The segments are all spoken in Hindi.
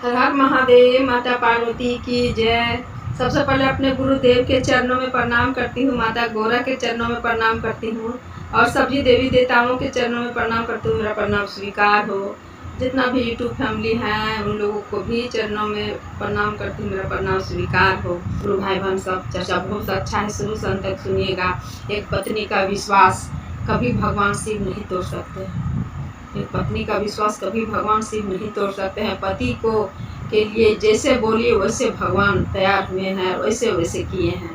हर हर महादेव। माता पार्वती की जय। सबसे पहले अपने गुरुदेव के चरणों में प्रणाम करती हूँ, माता गौरा के चरणों में प्रणाम करती हूँ और सभी देवी देवताओं के चरणों में प्रणाम करती हूँ। मेरा प्रणाम स्वीकार हो। जितना भी यूट्यूब फैमिली है उन लोगों को भी चरणों में प्रणाम करती हूँ, मेरा प्रणाम स्वीकार हो। गुरु भाई बहन सब चर्चा बहुत अच्छा है, शुरू से अंत तक सुनिएगा। एक पत्नी का विश्वास कभी भगवान शिव नहीं तोड़ सकते हैं। एक पत्नी का विश्वास कभी भगवान शिव नहीं तोड़ सकते हैं। पति को के लिए जैसे बोलिए वैसे भगवान तैयार हुए हैं, वैसे वैसे किए हैं।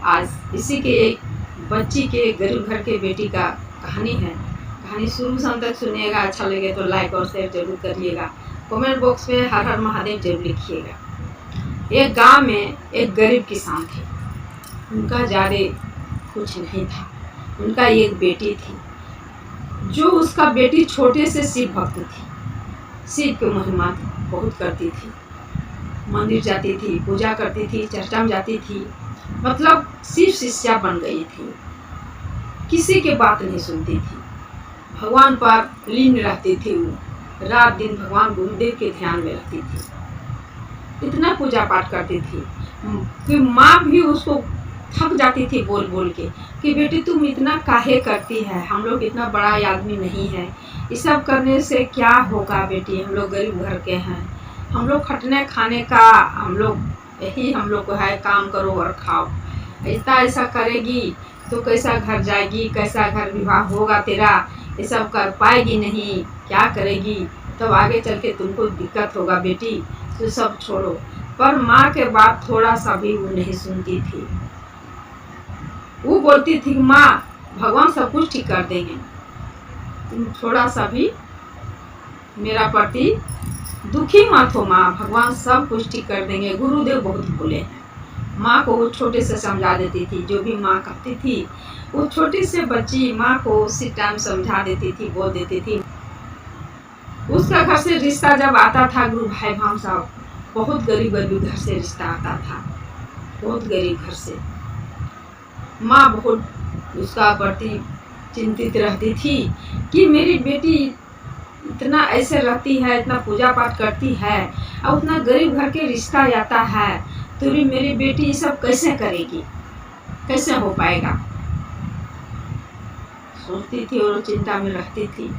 आज इसी के एक बच्ची के गरीब घर के बेटी का कहानी है। कहानी शुरू से अंत तक सुनिएगा। अच्छा लगे तो लाइक और शेयर जरूर करिएगा। कमेंट बॉक्स में हर हर महादेव जरूर लिखिएगा। एक गांव में एक गरीब किसान थे। उनका ज़्यादा कुछ नहीं था। उनका एक बेटी थी जो उसका बेटी छोटे से शिव भक्त थी। शिव की महिमा बहुत करती थी, मंदिर जाती थी, पूजा करती थी, चर्चा में जाती थी, मतलब शिव शिष्या बन गई थी। किसी की बात नहीं सुनती थी, भगवान पर लीन रहती थी। वो रात दिन भगवान गुरुदेव के ध्यान में रहती थी। इतना पूजा पाठ करती थी कि माँ भी उसको थक जाती थी बोल बोल के कि बेटी तुम इतना काहे करती है, हम लोग इतना बड़ा आदमी नहीं है, ये सब करने से क्या होगा बेटी, हम लोग गरीब घर के हैं, हम लोग खटने खाने का हम लोग यही हम लोग को है, काम करो और खाओ। ऐसा करेगी तो कैसा घर जाएगी, कैसा घर विवाह होगा तेरा, ये सब कर पाएगी नहीं, क्या करेगी, तब आगे चल के तुमको दिक्कत होगा बेटी, तो सब छोड़ो। पर माँ के बात थोड़ा सा भी वो नहीं सुनती थी। वो बोलती थी माँ भगवान सब कुछ ठीक कर देंगे, तुम थोड़ा सा भी मेरा प्रति दुखी मत हो माँ, भगवान सब कुछ ठीक कर देंगे, गुरुदेव बहुत भोले हैं। माँ को वो छोटे से समझा देती थी। जो भी माँ कहती थी वो छोटी से बच्ची माँ को उसी टाइम समझा देती थी, बोल देती थी। उसका घर से रिश्ता जब आता था, गुरु भाई भाम साहब, बहुत गरीब गरीब घर से रिश्ता आता था, बहुत गरीब घर से। माँ बहुत उसका प्रति चिंतित रहती थी कि मेरी बेटी इतना ऐसे रहती है, इतना पूजा पाठ करती है और उतना गरीब घर के रिश्ता आता है, तो मेरी बेटी ये सब कैसे करेगी, कैसे हो पाएगा, सोचती थी और चिंता में रहती थी।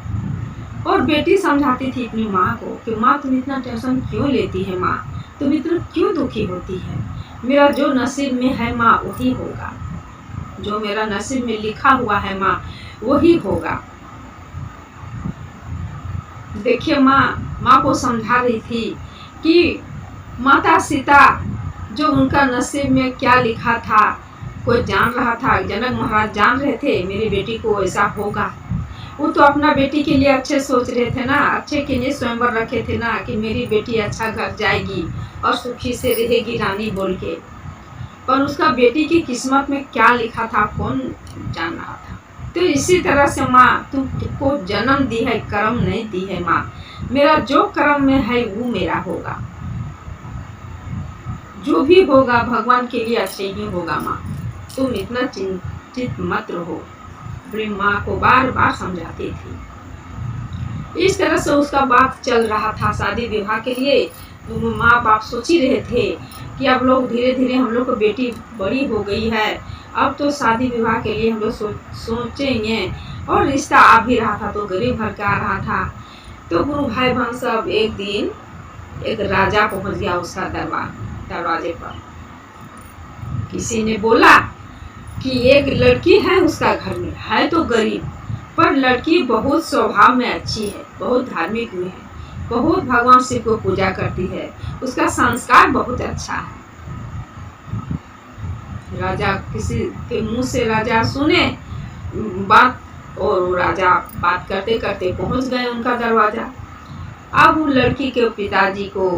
और बेटी समझाती थी अपनी माँ को कि माँ तुम इतना टेंशन क्यों लेती है, माँ तुम इतना क्यों दुखी होती है, मेरा जो नसीब में है माँ वही होगा, जो मेरा नसीब में लिखा हुआ है माँ वही होगा। देखिए माँ को समझा रही थी कि माता सीता जो उनका नसीब में क्या लिखा था, कोई जान रहा था, जनक महाराज जान रहे थे मेरी बेटी को ऐसा होगा। वो तो अपना बेटी के लिए अच्छे सोच रहे थे ना, अच्छे के लिए स्वयंवर रखे थे ना कि मेरी बेटी अच्छा घर जाएगी और सुखी से रहेगी रानी बोल के। पर उसका बेटी की किस्मत में क्या लिखा था कौन जान रहा था। तो इसी तरह से माँ तुमको जन्म दी है, कर्म नहीं दी है माँ, मेरा जो कर्म में है वो मेरा होगा, जो भी होगा भगवान के लिए अच्छे ही होगा माँ, तुम इतना चिंतित मत रहो। अपनी माँ को बार बार समझाती थी। इस तरह से उसका बात चल रहा था शादी विवाह के लिए। तो माँ बाप सोच ही रहे थे कि अब लोग धीरे धीरे हम लोग को बेटी बड़ी हो गई है, अब तो शादी विवाह के लिए हम लोग सोचेंगे। और रिश्ता आ भी रहा था, तो गरीब घर का आ रहा था। तो गुरु भाई बहन सब एक दिन एक राजा पहुंच गया उसका दरवाजे पर। किसी ने बोला कि एक लड़की है उसका घर में, है तो गरीब पर लड़की बहुत स्वभाव में अच्छी है, बहुत धार्मिक में है, बहुत भगवान शिव को पूजा करती है, उसका संस्कार बहुत अच्छा है। राजा किसी के मुंह से राजा सुने बात, और राजा बात करते करते पहुंच गए उनका दरवाजा। अब वो लड़की के पिताजी को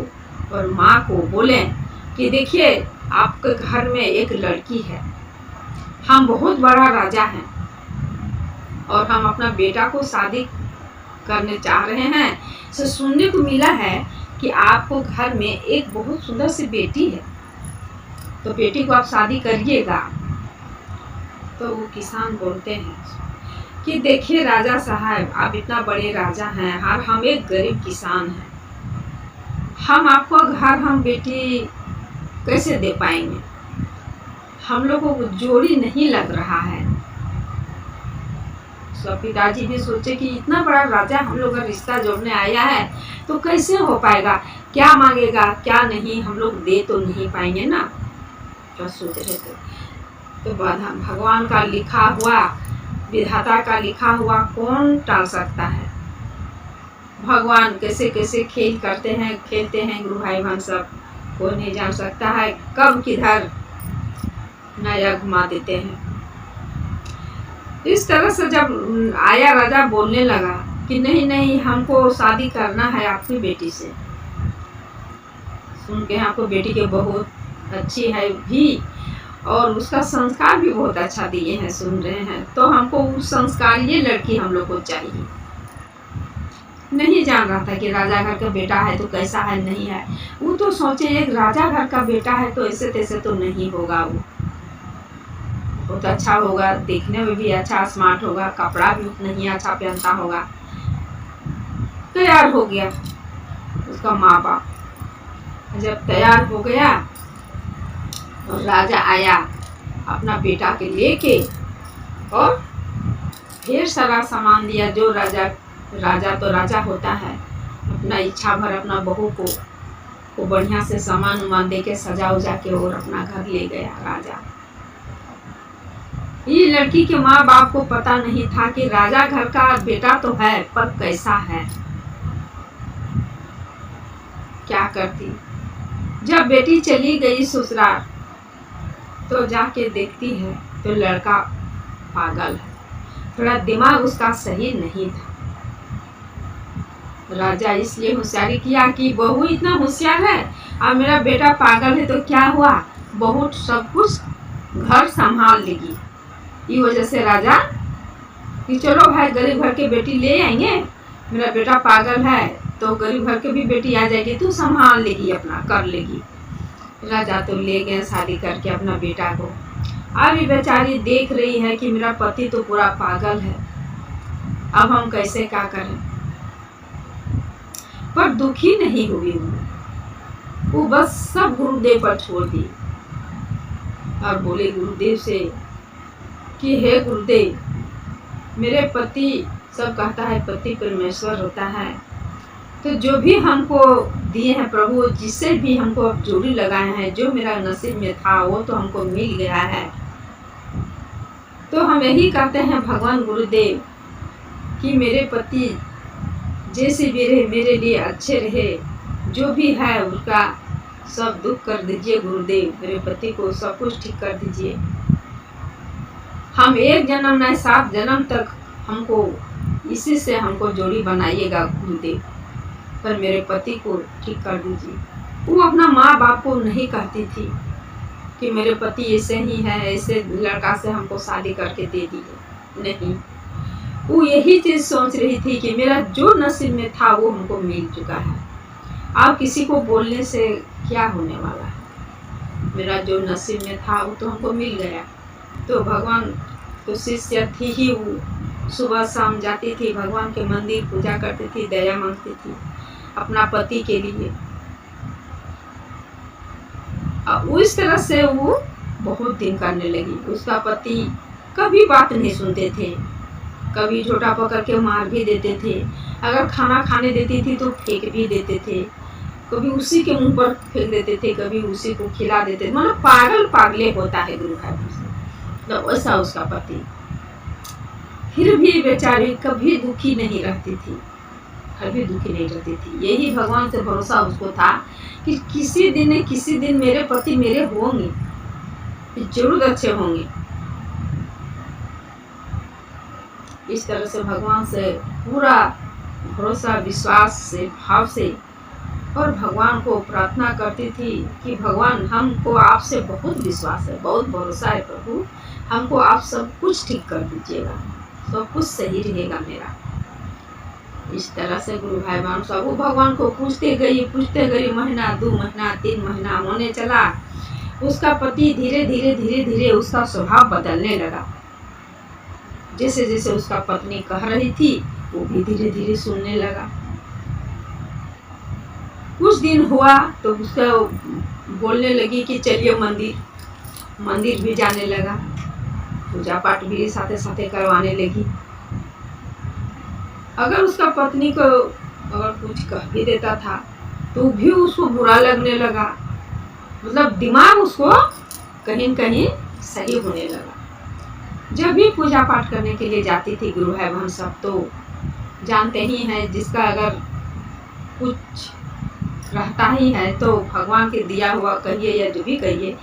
और माँ को बोले कि देखिए आपके घर में एक लड़की है, हम बहुत बड़ा राजा हैं और हम अपना बेटा को शादी करने चाह रहे हैं। तो सुनने को मिला है कि आपको घर में एक बहुत सुंदर सी बेटी है, तो बेटी को आप शादी करिएगा। तो वो किसान बोलते हैं कि देखिए राजा साहब, आप इतना बड़े राजा हैं और हम एक गरीब किसान हैं, हम आपको घर हम बेटी कैसे दे पाएंगे, हम लोगों को जोड़ी नहीं लग रहा है। उसका पिताजी भी सोचे कि इतना बड़ा राजा हम लोग का रिश्ता जोड़ने आया है तो कैसे हो पाएगा, क्या मांगेगा क्या नहीं, हम लोग दे तो नहीं पाएंगे ना। तो सोच रहे थे तो भगवान का लिखा हुआ, विधाता का लिखा हुआ कौन टाल सकता है। भगवान कैसे कैसे खेल करते हैं, खेलते हैं गुरु भाई बहन सब, कोई नहीं जान सकता है कब किधर नया घुमा देते हैं। इस तरह से जब आया राजा बोलने लगा कि नहीं नहीं हमको शादी करना है आपकी बेटी से। सुन के आपको बेटी के बहुत अच्छी है भी और उसका संस्कार भी बहुत अच्छा दिए हैं, सुन रहे हैं तो हमको उस संस्कार ये लड़की हम लोग को चाहिए। नहीं जान रहा था कि राजा घर का बेटा है तो कैसा है नहीं है। वो तो सोचे एक राजा घर का बेटा है तो ऐसे तैसे तो नहीं होगा, वो बहुत अच्छा होगा, देखने में भी अच्छा स्मार्ट होगा, कपड़ा भी उतना ही अच्छा पहनता होगा। तैयार हो गया उसका माँ बाप। जब तैयार हो गया और राजा आया अपना बेटा के लेके और ढेर सारा सामान दिया, जो राजा तो राजा होता है, अपना इच्छा भर अपना बहू को बढ़िया से सामान उमान दे के सजा उजा के और अपना घर ले गया राजा। ये लड़की के माँ बाप को पता नहीं था कि राजा घर का बेटा तो है पर कैसा है, क्या करती। जब बेटी चली गई ससुराल तो जाके देखती है तो लड़का पागल है, थोड़ा दिमाग उसका सही नहीं था। राजा इसलिए होशियारी किया कि बहू इतना होशियार है और मेरा बेटा पागल है तो क्या हुआ, बहू सब कुछ घर संभाल लेगी। इस वजह से राजा कि चलो भाई गरीब घर के बेटी ले आएंगे, मेरा बेटा पागल है तो गरीब घर के भी बेटी आ जाएगी तो संभाल लेगी, अपना कर लेगी। राजा तो ले गए शादी करके अपना बेटा को। अभी बेचारी देख रही है कि मेरा पति तो पूरा पागल है, अब हम कैसे क्या करें। पर दुखी नहीं हुई वो बस सब गुरुदेव पर छोड़ दी और बोले गुरुदेव से कि हे गुरुदेव, मेरे पति, सब कहता है पति परमेश्वर होता है, तो जो भी हमको दिए हैं प्रभु, जिससे भी हमको अब जोड़ी लगाए हैं, जो मेरा नसीब में था वो तो हमको मिल गया है। तो हम यही कहते हैं भगवान गुरुदेव कि मेरे पति जैसे भी रहे मेरे लिए अच्छे रहे, जो भी है उसका सब दुख कर दीजिए गुरुदेव, मेरे पति को सब कुछ ठीक कर दीजिए। हम एक जन्म नहीं 7 जन्म तक हमको इसी से हमको जोड़ी बनाइएगा गुरुदेव, पर मेरे पति को ठीक कर दीजिए। वो अपना माँ बाप को नहीं कहती थी कि मेरे पति ऐसे ही है, ऐसे लड़का से हमको शादी करके दे दीजिए, नहीं। वो यही चीज़ सोच रही थी कि मेरा जो नसीब में था वो हमको मिल चुका है, अब किसी को बोलने से क्या होने वाला है, मेरा जो नसीब में था वो तो हमको मिल गया। तो भगवान तो शिष्य थी ही, वो सुबह शाम जाती थी भगवान के मंदिर, पूजा करती थी, दया मांगती थी अपना पति के लिए। उस तरह से वो बहुत दिन करने लगी। उसका पति कभी बात नहीं सुनते थे, कभी झोटा पकड़ के मार भी देते थे, अगर खाना खाने देती थी तो फेंक भी देते थे, कभी उसी के मुंह पर फेंक देते थे, कभी उसी को खिला देते थे। मतलब पागल पागले होता है गुरु भाई, तो वैसा उसका पति। फिर भी बेचारी कभी दुखी नहीं रहती थी, कभी दुखी नहीं रहती थी। यही भगवान से भरोसा उसको था कि किसी दिन मेरे पति मेरे होंगे, जरूर अच्छे होंगे। इस तरह से भगवान से पूरा भरोसा, विश्वास से, भाव से, और भगवान को प्रार्थना करती थी कि भगवान हमको आपसे बहुत विश्वास है, बहुत भरोसा है प्रभु, हमको आप सब कुछ ठीक कर दीजिएगा, सब कुछ सही रहेगा मेरा। इस तरह से गुरु भाई बहन सब वो भगवान को पूछते गई, महीना 2 महीना 3 महीना होने चला। उसका पति धीरे धीरे उसका स्वभाव बदलने लगा। जैसे जैसे उसका पत्नी कह रही थी वो भी धीरे धीरे सुनने लगा। कुछ दिन हुआ तो उसका बोलने लगी कि चलिए मंदिर भी जाने लगा, पूजा पाठ भी साथे साथे करवाने लगी। अगर उसका पत्नी को अगर कुछ कह भी देता था तो भी उसको बुरा लगने लगा, मतलब दिमाग उसको कहीं न कहीं सही होने लगा। जब भी पूजा पाठ करने के लिए जाती थी गुरु भाई बहन सब तो जानते ही हैं, जिसका अगर कुछ रहता ही है तो भगवान के दिया हुआ कहिए या जो भी कहिए,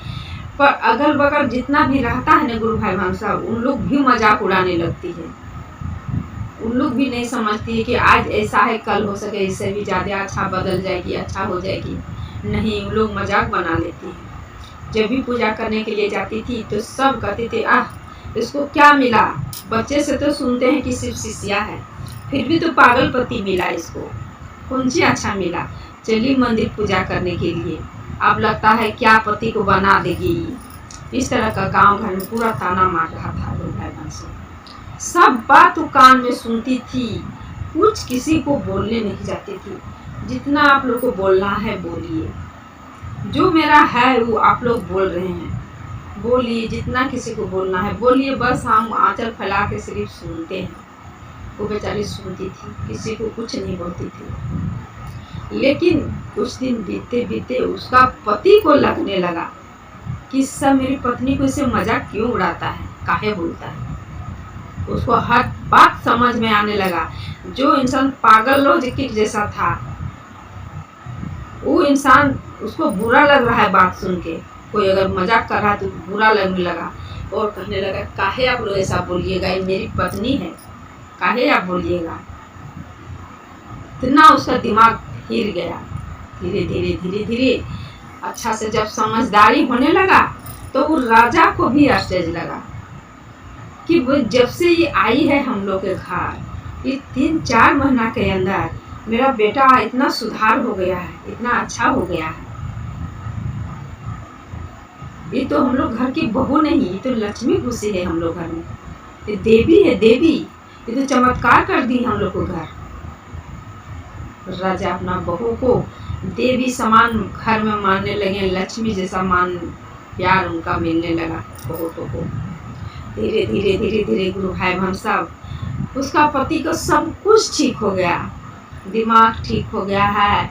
पर अगल बगल जितना भी रहता है ना गुरु भाई बहन सब, उन लोग भी मजाक उड़ाने लगती है। उन लोग भी नहीं समझती है कि आज ऐसा है कल हो सके इससे भी ज़्यादा अच्छा बदल जाएगी, अच्छा हो जाएगी। नहीं, उन लोग मजाक बना लेती है। जब भी पूजा करने के लिए जाती थी तो सब कहते थे इसको क्या मिला, बच्चे से तो सुनते हैं कि सिर्फ शिष्या है, फिर भी तो पागल पति मिला इसको, कौन सी अच्छा मिला, चलिए मंदिर पूजा करने के लिए। अब लगता है क्या पति को बना देगी। इस तरह का गांव घर में पूरा ताना मार रहा था गुरु भाई बहन से। सब बात वो कान में सुनती थी, कुछ किसी को बोलने नहीं जाती थी। जितना आप लोग को बोलना है बोलिए, जो मेरा है वो आप लोग बोल रहे हैं बोलिए, जितना किसी को बोलना है बोलिए, बस हम आंचल फैला के सिर्फ सुनते हैं। वो बेचारी सुनती थी, किसी को कुछ नहीं बोलती थी। लेकिन कुछ दिन बीते बीते उसका पति को लगने लगा कि सब मेरी पत्नी को इससे मजाक क्यों उड़ाता है, काहे बोलता है। उसको हर बात समझ में आने लगा। जो इंसान पागल लॉजिक जैसा था, वो इंसान उसको बुरा लग रहा है बात सुन के, कोई अगर मजाक कर रहा है तो बुरा लगने लगा और कहने लगा काहे आप लोग ऐसा बोलिएगा, ये मेरी पत्नी है, काहे आप बोलिएगा। इतना उसका दिमाग हिल गया। धीरे धीरे धीरे धीरे अच्छा से जब समझदारी होने लगा तो वो राजा को भी आश्चर्य लगा कि वो जब से ये आई है हम लोग के घर, ये 3-4 महीना के अंदर मेरा बेटा इतना सुधार हो गया है, इतना अच्छा हो गया है। ये तो हम लोग घर की बहू नहीं, ये तो लक्ष्मी घुसी है हम लोग घर में, ये देवी है, देवी, ये तो चमत्कार कर दी हम लोग को घर। राजा अपना बहू को देवी समान घर में मानने लगे, लक्ष्मी जैसा मान प्यार उनका मिलने लगा बहुतों को। धीरे धीरे धीरे धीरे गुरु भाई बहन सब, उसका पति का सब कुछ ठीक हो गया, दिमाग ठीक हो गया है,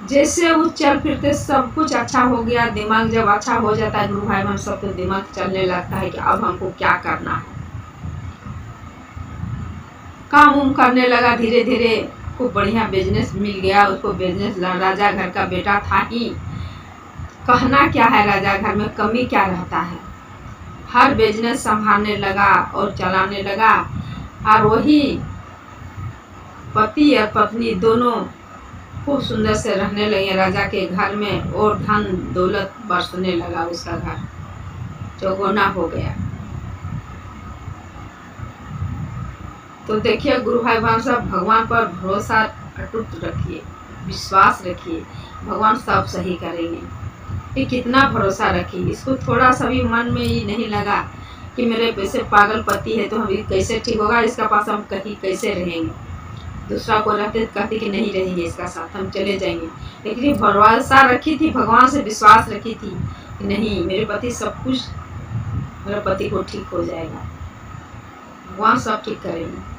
जैसे वो चल फिरते सब कुछ अच्छा हो गया। दिमाग जब अच्छा हो जाता है गुरु भाई बहन सब, तो दिमाग चलने लगता है कि अब हमको क्या करना है। काम उम करने लगा धीरे धीरे, खूब बढ़िया बिजनेस मिल गया उसको। बिजनेस, राजा घर का बेटा था ही, कहना क्या है, राजा घर में कमी क्या रहता है। हर बिजनेस संभालने लगा और चलाने लगा, और वही पति और पत्नी दोनों खूब सुंदर से रहने लगे राजा के घर में, और धन दौलत बरसने लगा, उसका घर चौगुना हो गया। तो देखिए गुरु भाई बहन सब, भगवान पर भरोसा अटूट रखिए, विश्वास रखिए, भगवान सब सही करेंगे। ये कितना भरोसा रखिए, इसको थोड़ा सा भी मन में ये नहीं लगा कि मेरे वैसे पागल पति है तो हम कैसे ठीक होगा, इसका पास हम कहीं कैसे रहेंगे। दूसरा को रहते कहते कि नहीं रहेंगे इसका साथ, हम चले जाएंगे। लेकिन ये भरोसा रखी थी, भगवान से विश्वास रखी थी कि नहीं, मेरे पति सब कुछ, मेरे पति को ठीक हो जाएगा, भगवान सब ठीक करेंगे।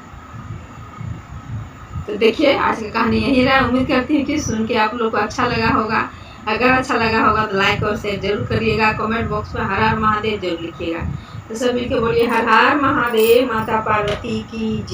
तो देखिए आज की कहानी यही रहा। उम्मीद करती हूँ कि सुन के आप लोग को अच्छा लगा होगा। अगर अच्छा लगा होगा तो लाइक और शेयर जरूर करिएगा। कमेंट बॉक्स में हर हर महादेव जरूर लिखिएगा। तो सब मिलकर बोलिए हर हर महादेव, माता पार्वती की जय।